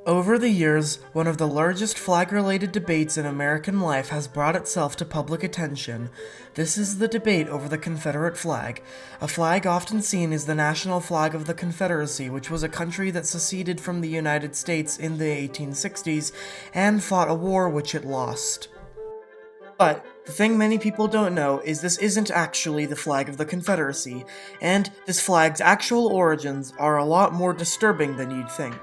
Over the years, one of the largest flag-related debates in American life has brought itself to public attention. This is the debate over the Confederate flag, a flag often seen as the national flag of the Confederacy, which was a country that seceded from the United States in the 1860s and fought a war which it lost. But the thing many people don't know is this isn't actually the flag of the Confederacy, and this flag's actual origins are a lot more disturbing than you'd think.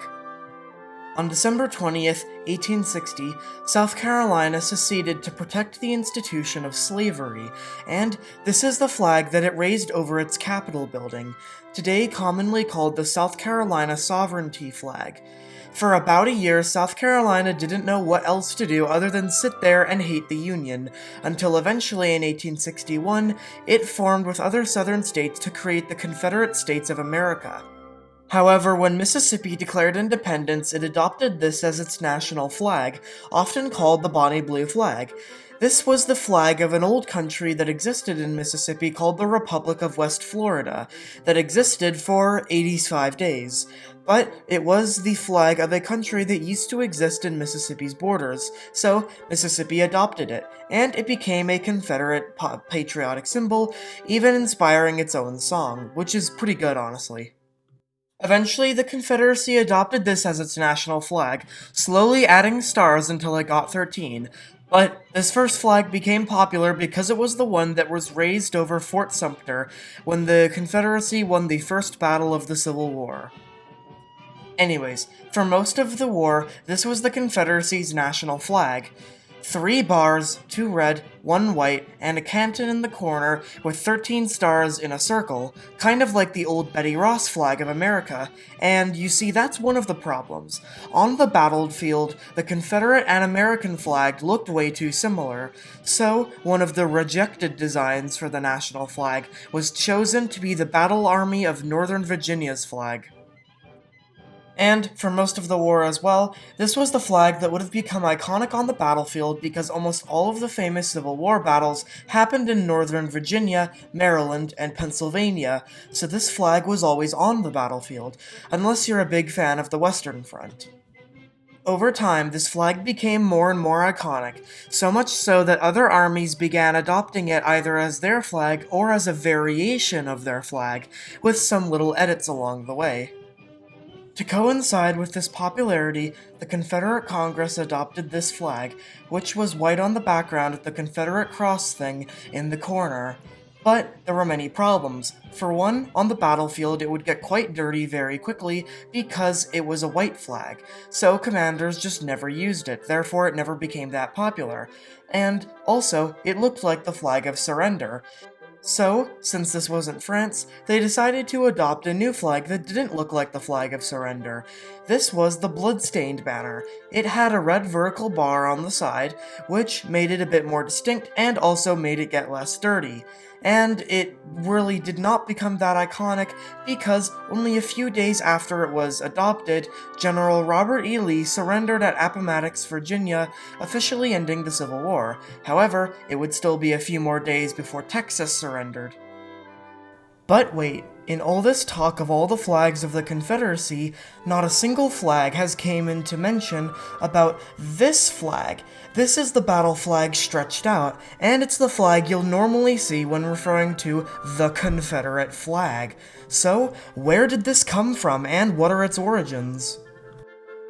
On December 20th, 1860, South Carolina seceded to protect the institution of slavery, and this is the flag that it raised over its Capitol building, today commonly called the South Carolina Sovereignty Flag. For about a year, South Carolina didn't know what else to do other than sit there and hate the Union, until eventually in 1861, it formed with other southern states to create the Confederate States of America. However, when Mississippi declared independence, it adopted this as its national flag, often called the Bonnie Blue Flag. This was the flag of an old country that existed in Mississippi called the Republic of West Florida, that existed for 85 days. But it was the flag of a country that used to exist in Mississippi's borders, so Mississippi adopted it, and it became a Confederate patriotic symbol, even inspiring its own song, which is pretty good, honestly. Eventually, the Confederacy adopted this as its national flag, slowly adding stars until it got 13. But this first flag became popular because it was the one that was raised over Fort Sumter when the Confederacy won the first battle of the Civil War. Anyways, for most of the war, this was the Confederacy's national flag. 3 bars, 2 red, 1 white, and a canton in the corner with 13 stars in a circle, kind of like the old Betty Ross flag of America, and you see that's one of the problems. On the battlefield, the Confederate and American flag looked way too similar, so one of the rejected designs for the national flag was chosen to be the Battle Army of Northern Virginia's flag. And, for most of the war as well, this was the flag that would have become iconic on the battlefield because almost all of the famous Civil War battles happened in Northern Virginia, Maryland, and Pennsylvania, so this flag was always on the battlefield, unless you're a big fan of the Western Front. Over time, this flag became more and more iconic, so much so that other armies began adopting it either as their flag or as a variation of their flag, with some little edits along the way. To coincide with this popularity, the Confederate Congress adopted this flag, which was white on the background with the Confederate cross thing in the corner. But there were many problems. For one, on the battlefield it would get quite dirty very quickly because it was a white flag, so commanders just never used it, therefore it never became that popular. And also, it looked like the flag of surrender. So, since this wasn't France, they decided to adopt a new flag that didn't look like the flag of surrender. This was the blood-stained banner. It had a red vertical bar on the side, which made it a bit more distinct and also made it get less dirty. And it really did not become that iconic because only a few days after it was adopted, General Robert E. Lee surrendered at Appomattox, Virginia, officially ending the Civil War. However, it would still be a few more days before Texas surrendered. But wait, in all this talk of all the flags of the Confederacy, not a single flag has came into mention about this flag. This is the battle flag stretched out, and it's the flag you'll normally see when referring to the Confederate flag. So, where did this come from, and what are its origins?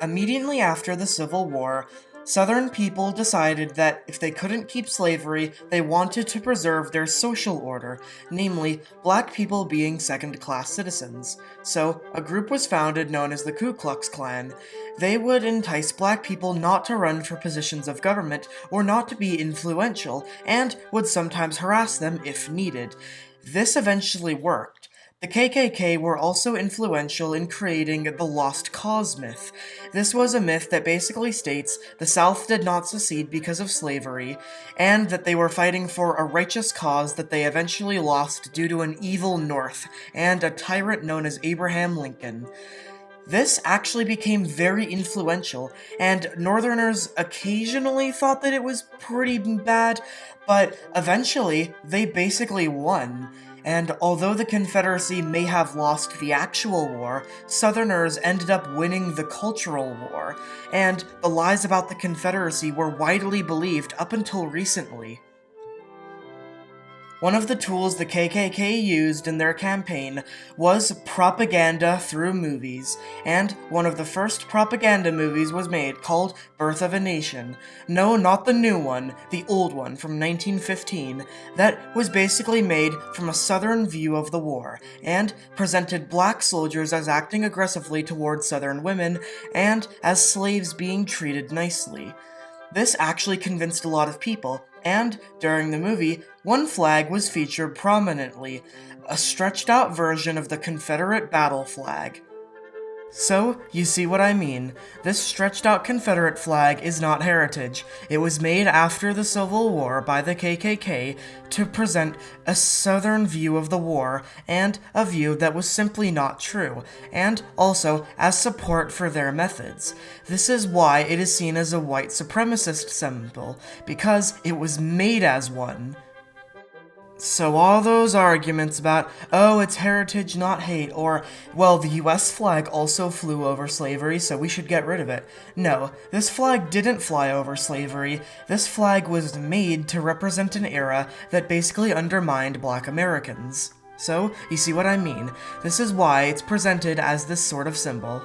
Immediately after the Civil War, Southern people decided that if they couldn't keep slavery, they wanted to preserve their social order, namely, black people being second-class citizens. So, a group was founded known as the Ku Klux Klan. They would entice black people not to run for positions of government or not to be influential, and would sometimes harass them if needed. This eventually worked. The KKK were also influential in creating the Lost Cause myth. This was a myth that basically states the South did not secede because of slavery, and that they were fighting for a righteous cause that they eventually lost due to an evil North and a tyrant known as Abraham Lincoln. This actually became very influential, and Northerners occasionally thought that it was pretty bad, but eventually they basically won. And although the Confederacy may have lost the actual war, Southerners ended up winning the cultural war, and the lies about the Confederacy were widely believed up until recently. One of the tools the KKK used in their campaign was propaganda through movies, and one of the first propaganda movies was made called Birth of a Nation. No, not the new one, the old one from 1915, that was basically made from a Southern view of the war, and presented black soldiers as acting aggressively towards Southern women, and as slaves being treated nicely. This actually convinced a lot of people, and during the movie, one flag was featured prominently, a stretched-out version of the Confederate battle flag. So, you see what I mean. This stretched-out Confederate flag is not heritage. It was made after the Civil War by the KKK to present a Southern view of the war, and a view that was simply not true, and also as support for their methods. This is why it is seen as a white supremacist symbol, because it was made as one. So all those arguments about, oh, it's heritage, not hate, or, well, the US flag also flew over slavery, so we should get rid of it. No, this flag didn't fly over slavery. This flag was made to represent an era that basically undermined black Americans. So, you see what I mean. This is why it's presented as this sort of symbol.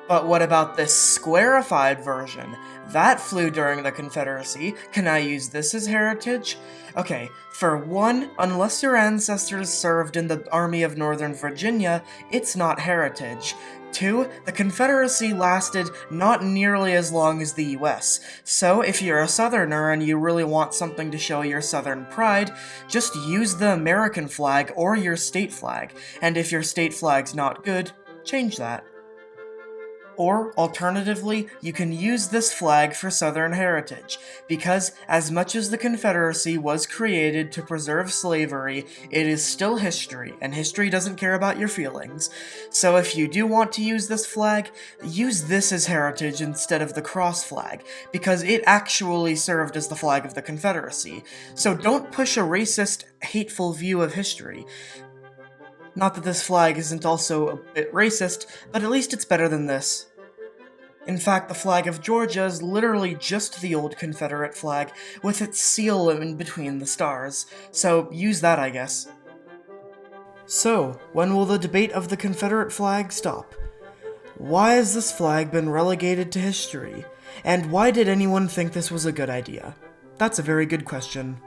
But what about this squarified version? That flew during the Confederacy. Can I use this as heritage? Okay, for one, unless your ancestors served in the Army of Northern Virginia, it's not heritage. 2, the Confederacy lasted not nearly as long as the US, so if you're a Southerner and you really want something to show your Southern pride, just use the American flag or your state flag, and if your state flag's not good, change that. Or, alternatively, you can use this flag for Southern heritage, because as much as the Confederacy was created to preserve slavery, it is still history, and history doesn't care about your feelings. So if you do want to use this flag, use this as heritage instead of the cross flag, because it actually served as the flag of the Confederacy. So don't push a racist, hateful view of history. Not that this flag isn't also a bit racist, but at least it's better than this. In fact, the flag of Georgia is literally just the old Confederate flag, with its seal in between the stars, so use that, I guess. So, when will the debate of the Confederate flag stop? Why has this flag been relegated to history? And why did anyone think this was a good idea? That's a very good question.